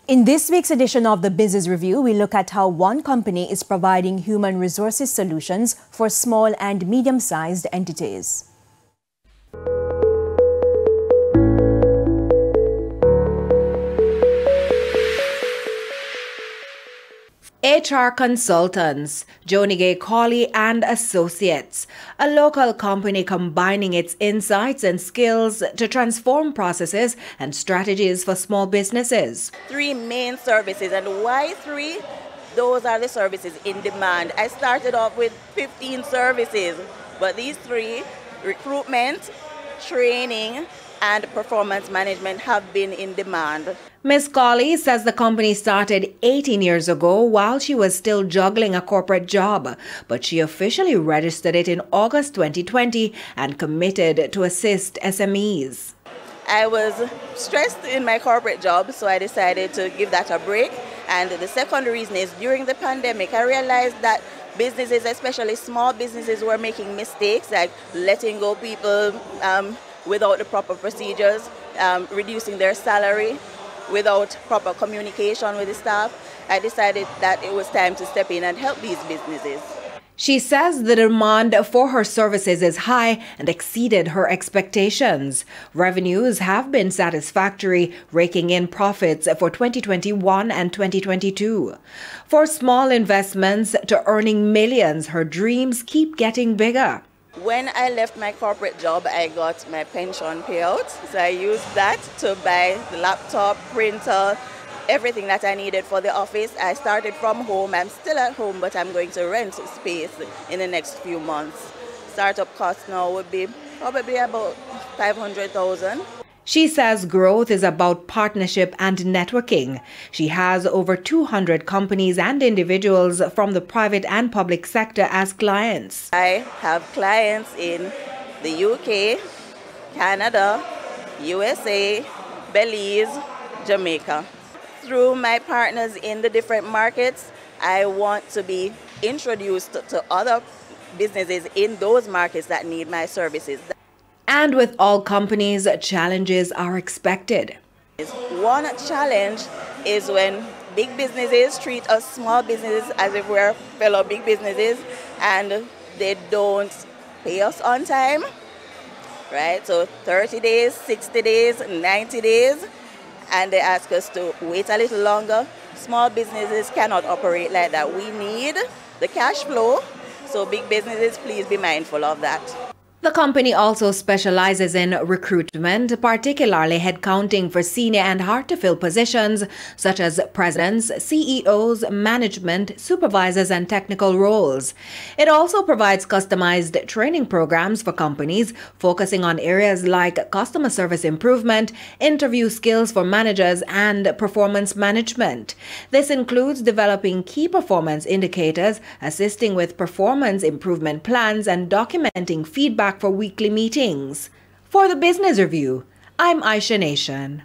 In this week's edition of the Business Review, we look at how one company is providing human resources solutions for small and medium-sized entities. HR Consultants, Joni-Gayle Cawley and Associates, a local company combining its insights and skills to transform processes and strategies for small businesses. 3 main services, and why 3? Those are the services in demand. I started off with 15 services, but these 3, recruitment, training, and performance management, have been in demand. Ms. Cawley says the company started 18 years ago while she was still juggling a corporate job, but she officially registered it in August 2020 and committed to assist SMEs. I was stressed in my corporate job, so I decided to give that a break. And the second reason is during the pandemic, I realized that businesses, especially small businesses, were making mistakes like letting go people without the proper procedures, reducing their salary without proper communication with the staff. I decided that it was time to step in and help these businesses. She says the demand for her services is high and exceeded her expectations. Revenues have been satisfactory, raking in profits for 2021 and 2022. For small investments to earning millions, her dreams keep getting bigger. When I left my corporate job, I got my pension payout. So I used that to buy the laptop, printer, everything that I needed for the office. I started from home. I'm still at home, but I'm going to rent space in the next few months. Startup cost now would be probably about $500,000. She says growth is about partnership and networking. She has over 200 companies and individuals from the private and public sector as clients. I have clients in the UK, Canada, USA, Belize, Jamaica. Through my partners in the different markets, I want to be introduced to other businesses in those markets that need my services. And with all companies, challenges are expected. One challenge is when big businesses treat us small businesses as if we're fellow big businesses and they don't pay us on time, right? So 30 days, 60 days, 90 days, and they ask us to wait a little longer. Small businesses cannot operate like that. We need the cash flow, so big businesses, please be mindful of that. The company also specializes in recruitment, particularly headcounting for senior and hard-to-fill positions such as presidents, CEOs, management, supervisors, and technical roles. It also provides customized training programs for companies, focusing on areas like customer service improvement, interview skills for managers, and performance management. This includes developing key performance indicators, assisting with performance improvement plans, and documenting feedback for weekly meetings. For the Business Review, I'm Aisha Nation.